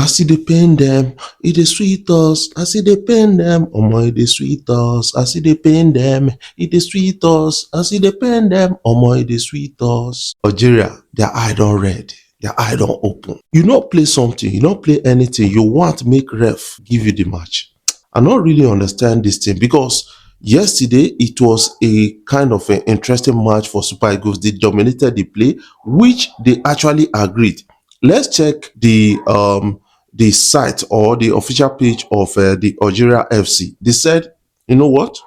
As it depend them, it dey sweet us. As it depend them, omo, it dey sweet us. As it depend them, it dey sweet us. As it depend them, omo, it dey sweet us. Algeria, their eye don red. Their eye don open. You no play something, you no play anything, you want make ref give you the match. I don't really understand this thing, because yesterday it was a kind of an interesting match for Super Eagles. They dominated the play, which they actually agreed. Let's check the site or the official page of the Algeria FC. They said, you know what?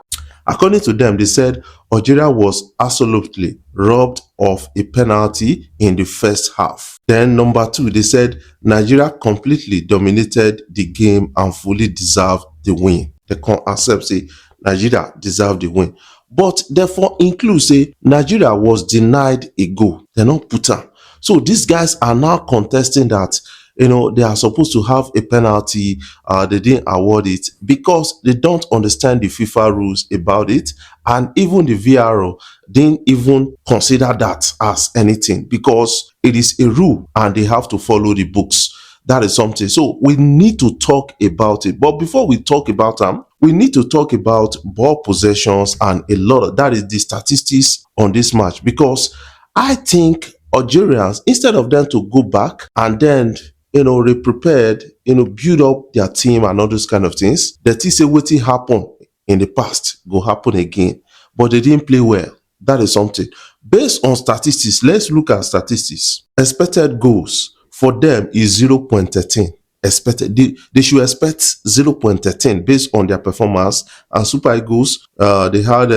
According to them, they said Algeria was absolutely robbed of a penalty in the first half. Then number 2, they said Nigeria completely dominated the game and fully deserved the win. They can accept, say Nigeria deserved the win. But therefore include, say Nigeria was denied a goal. They not put am. So these guys are now contesting that, you know, they are supposed to have a penalty. They didn't award it because they don't understand the FIFA rules about it. And even the VRO didn't even consider that as anything, because it is a rule and they have to follow the books. That is something. So we need to talk about it. But before we talk about them, we need to talk about ball possessions and a lot of that is the statistics on this match. Because I think Algerians, instead of them to go back and then, you know, re-prepared, you know, build up their team and all those kind of things, that is a waiting happen in the past go happen again. But they didn't play well. That is something. Based on statistics, let's look at statistics. Expected goals for them is 0.13. Expected, they should expect 0.13 based on their performance. And Super Eagles, they had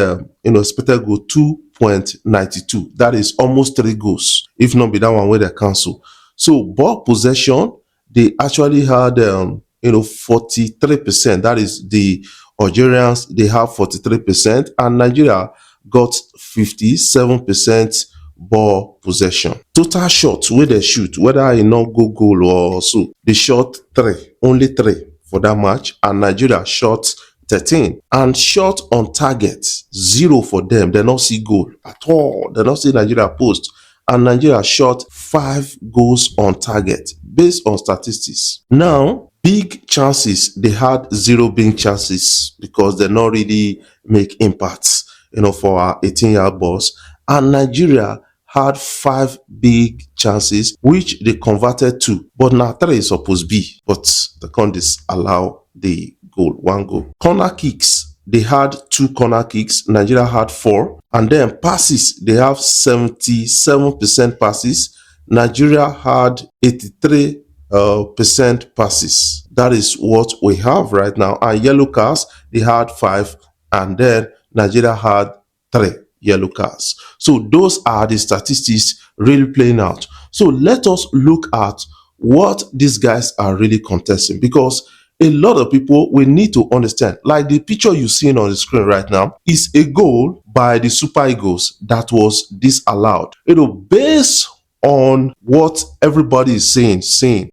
expected goal 2.92. That is almost 3 goals, if not be that one where they cancel. So ball possession, they actually had 43%. That is the Algerians, they have 43%, and Nigeria got 57% ball possession. Total shots where they shoot, whether I not go goal or so, they shot 3, only 3 for that match, and Nigeria shot 13. And shot on target 0 for them. They not see goal at all. They not see Nigeria post. And Nigeria shot 5 goals on target based on statistics. Now, big chances, they had 0 big chances because they not really make impacts, for our 18-yard balls. And Nigeria had 5 big chances, which they converted to. But now 3 is supposed to be, but they can't disallow the goal, 1 goal. Corner kicks, they had 2 corner kicks. Nigeria had 4. And then passes, they have 77% passes. Nigeria had 83% passes. That is what we have right now. And yellow cards, they had 5. And then Nigeria had 3 yellow cards. So those are the statistics really playing out. So let us look at what these guys are really contesting, because a lot of people will need to understand, like the picture you're seeing on the screen right now is a goal by the Super Eagles that was disallowed. Based on what everybody is saying,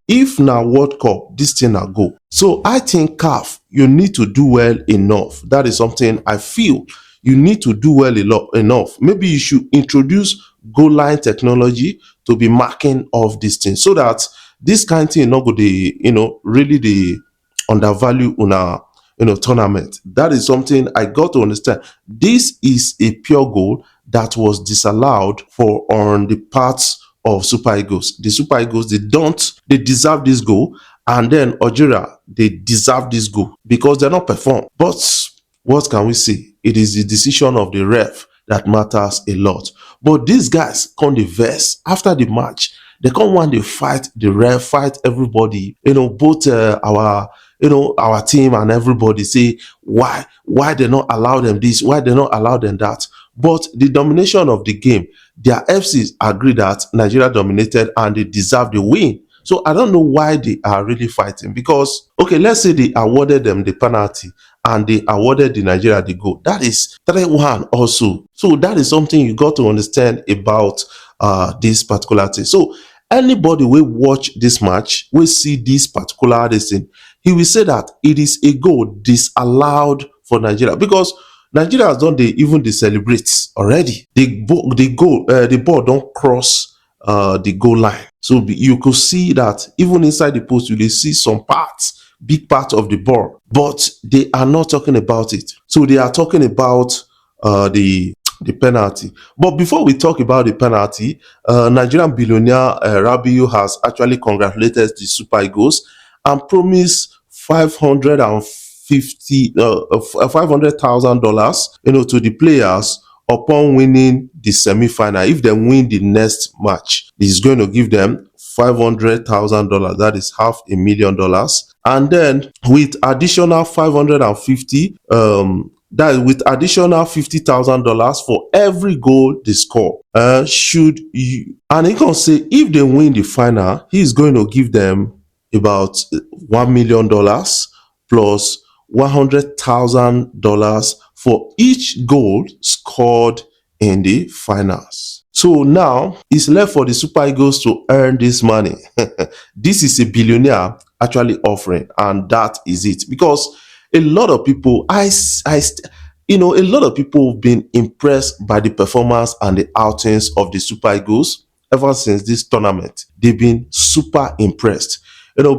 if now World Cup, this thing na go. So I think CAF, you need to do well enough. That is something I feel you need to do well enough. Maybe you should introduce goal line technology to be marking of this thing, so that this kind of thing not go really the undervalue on our tournament. That is something I got to understand. This is a pure goal that was disallowed on the parts of Super Eagles. The Super Eagles, they deserve this goal, and then Algeria, they deserve this goal because they're not performed. But what can we say? It is the decision of the ref that matters a lot. But these guys come the verse after the match. They come want to fight the ref, fight everybody. Both our team and everybody say why they not allow them this, why they not allow them that. But the domination of the game, their FCs agree that Nigeria dominated and they deserve the win. So I don't know why they are really fighting, because okay, let's say they awarded them the penalty and they awarded the Nigeria the goal. That is 3-1 also. So that is something you got to understand about this particular thing. So anybody will watch this match, will see this particular thing, he will say that it is a goal disallowed for Nigeria, because Nigeria has done even the celebrates already. The ball don't cross the goal line. So you could see that even inside the post, you will see some parts, big part of the ball, but they are not talking about it. So they are talking about the penalty. But before we talk about the penalty, Nigerian billionaire Rabiu has actually congratulated the Super Eagles and promised $500,000, to the players upon winning the semi-final. If they win the next match, he's going to give them $500,000. That is $500,000. And then with additional 550, that is with additional $50,000 for every goal they score. Should you, and he can say if they win the final, he's going to give them about $1 million plus $100,000 for each goal scored in the finals. So now it's left for the Super Eagles to earn this money. This is a billionaire actually offering, and that is it. Because a lot of people, a lot of people have been impressed by the performance and the outings of the Super Eagles ever since this tournament. They've been super impressed.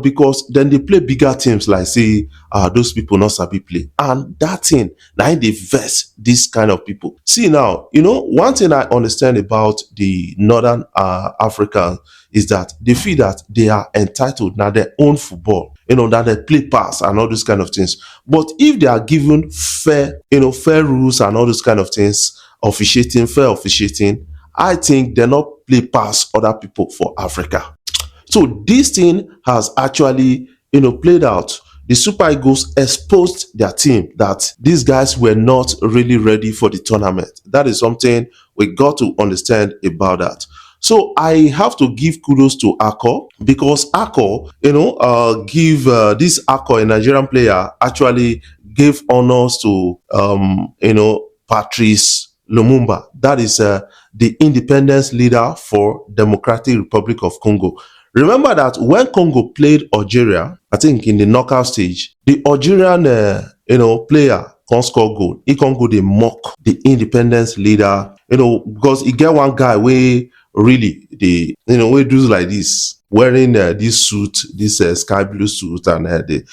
Because then they play bigger teams like say those people not sabi play, and that thing now they vex this kind of people. See now, one thing I understand about the Northern Africa is that they feel that they are entitled now their own football, that they play pass and all those kind of things. But if they are given fair rules and all those kind of things, fair officiating, I think they're not play pass other people for Africa. So this thing has actually, played out. The Super Eagles exposed their team that these guys were not really ready for the tournament. That is something we got to understand about that. So I have to give kudos to Akko, because Akko, give this Akko, a Nigerian player, actually gave honors to, Patrice Lumumba. That is the independence leader for Democratic Republic of Congo. Remember that when Congo played Algeria, I think in the knockout stage, the Algerian, player can't score goal. He can't go they mock the independence leader, because he get one guy where really the, we do like this, wearing this suit, this sky blue suit and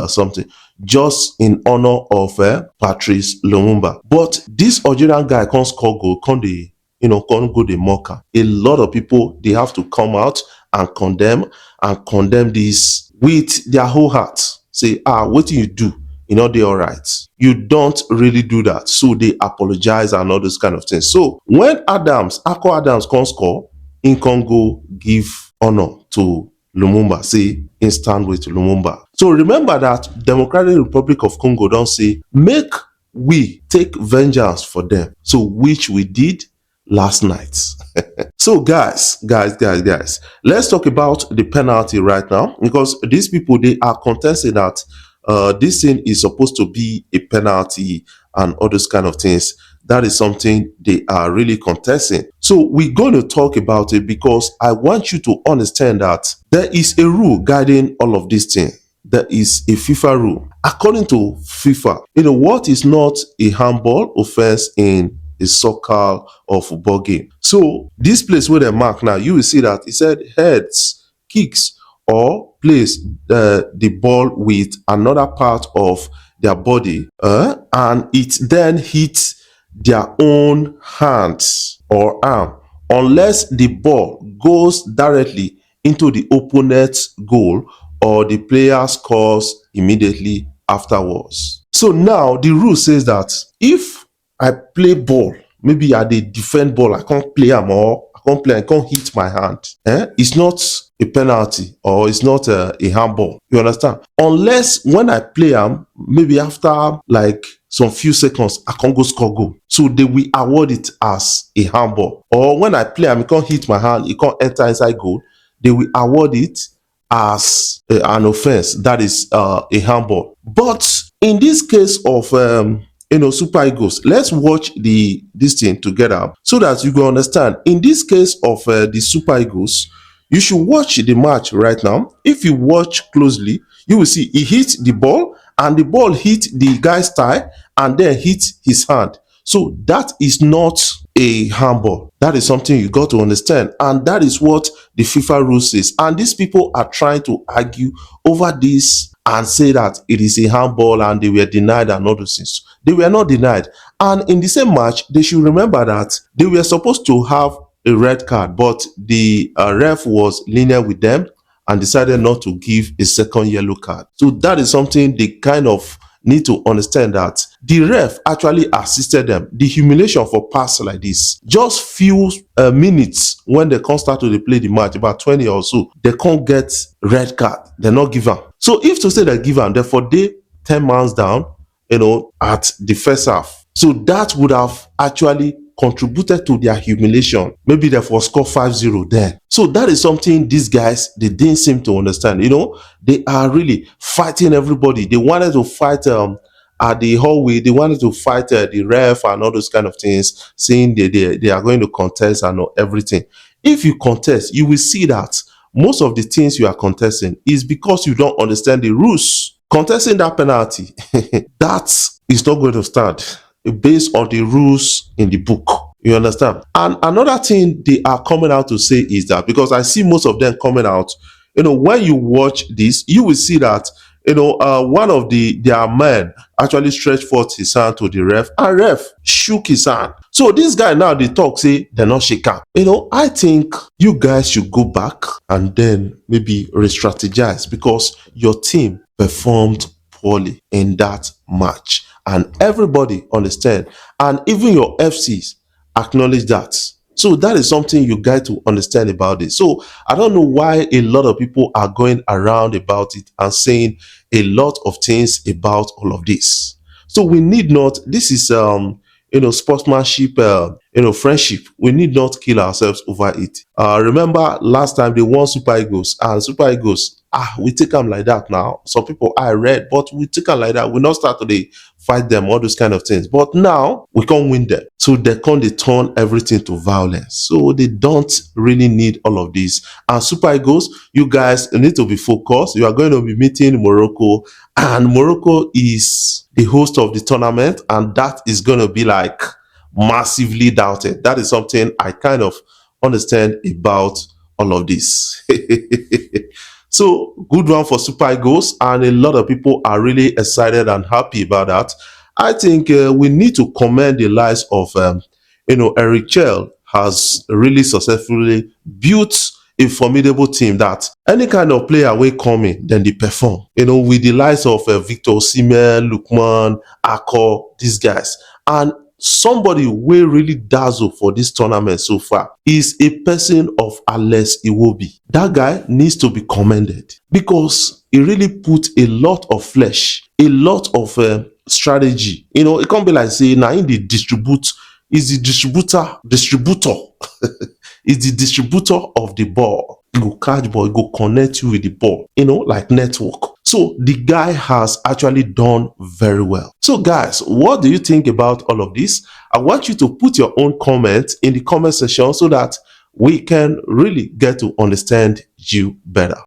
something, just in honor of Patrice Lumumba. But this Algerian guy can't score goal, can't go the mocker. A lot of people, they have to come out and condemn this with their whole heart. Say, what do you do? They're all right. You don't really do that. So they apologize and all those kind of things. So when Akko Adams can't score, in Congo give honor to Lumumba, say in stand with Lumumba. So remember that Democratic Republic of Congo don't say, make we take vengeance for them. So which we did last night. So guys, let's talk about the penalty right now, because these people, they are contesting that this thing is supposed to be a penalty and all those kind of things. That is something they are really contesting. So we're going to talk about it because I want you to understand that there is a rule guiding all of these things. There is a FIFA rule. According to FIFA, what is not a handball offense in a soccer or football game. So this place where they mark now, you will see that it said heads, kicks, or place the ball with another part of their body, and it then hits their own hands or arm, unless the ball goes directly into the opponent's goal or the player scores immediately afterwards. So now the rule says that if I play ball, maybe I dey defend ball, I can't play am, or I can't hit my hand, it's not a penalty or it's not a handball. You understand? Unless when I play am, maybe after like some few seconds, I can't go score goal. So they will award it as a handball. Or when I play am, I can't hit my hand, it can't enter inside goal, they will award it as an offense. That is a handball. But in this case of Super Eagles, let's watch this thing together so that you can understand. In this case of the Super Eagles, you should watch the match right now. If you watch closely, you will see he hit the ball and the ball hit the guy's thigh and then hit his hand. So that is not a handball. That is something you got to understand. And that is what the FIFA rule says. And these people are trying to argue over this and say that it is a handball and they were denied and all those things. They were not denied. And in the same match, they should remember that they were supposed to have a red card, but the ref was lenient with them and decided not to give a second yellow card. So that is something they kind of need to understand, that the ref actually assisted them. The humiliation for pass like this, just few minutes when they can't start to play the match, about 20 or so, they can't get red card. They're not given. So if to say they give them, therefore they 10 man down, at the first half. So that would have actually contributed to their humiliation. Maybe therefore score 5-0 then. So that is something these guys, they didn't seem to understand. They are really fighting everybody. They wanted to fight at the hallway. They wanted to fight the ref and all those kind of things, saying they are going to contest and everything. If you contest, you will see that most of the things you are contesting is because you don't understand the rules. Contesting that penalty, that is not going to stand based on the rules in the book. You understand? And another thing they are coming out to say is that, because I see most of them coming out, when you watch this, you will see that one of their men actually stretched forth his hand to the ref, and ref shook his hand. So this guy now, they talk, say they're not shaken. I think you guys should go back and then maybe re-strategize, because your team performed poorly in that match, and everybody understand, and even your FCs acknowledge that. So that is something you got to understand about it. So I don't know why a lot of people are going around about it and saying a lot of things about all of this. So we need not, this is sportsmanship, friendship. We need not kill ourselves over it. Remember last time they won Super Eagles, and Super Eagles, we take them like that now. Some people I read, but we take them like that. We not start to fight them, all those kind of things. But now we can't win them. So they turn everything to violence. So they don't really need all of this. And Super Eagles, you guys need to be focused. You are going to be meeting Morocco, and Morocco is the host of the tournament, and that is going to be like massively doubted. That is something I kind of understand about all of this. So good one for Super Eagles, and a lot of people are really excited and happy about that. I think we need to commend the likes of Eric Chell has really successfully built a formidable team that any kind of player will come in, then they perform. With the likes of Victor Osimhen, Lukman, Akko, these guys. And somebody will really dazzle for this tournament so far is a person of Alex Iwobi. That guy needs to be commended, because he really put a lot of flesh, a lot of strategy. It can't be like saying now in the distributor is the distributor is the distributor of the ball. He go catch ball, he go connect you with the ball, like network. So the guy has actually done very well. So guys, what do you think about all of this? I want you to put your own comments in the comment section so that we can really get to understand you better.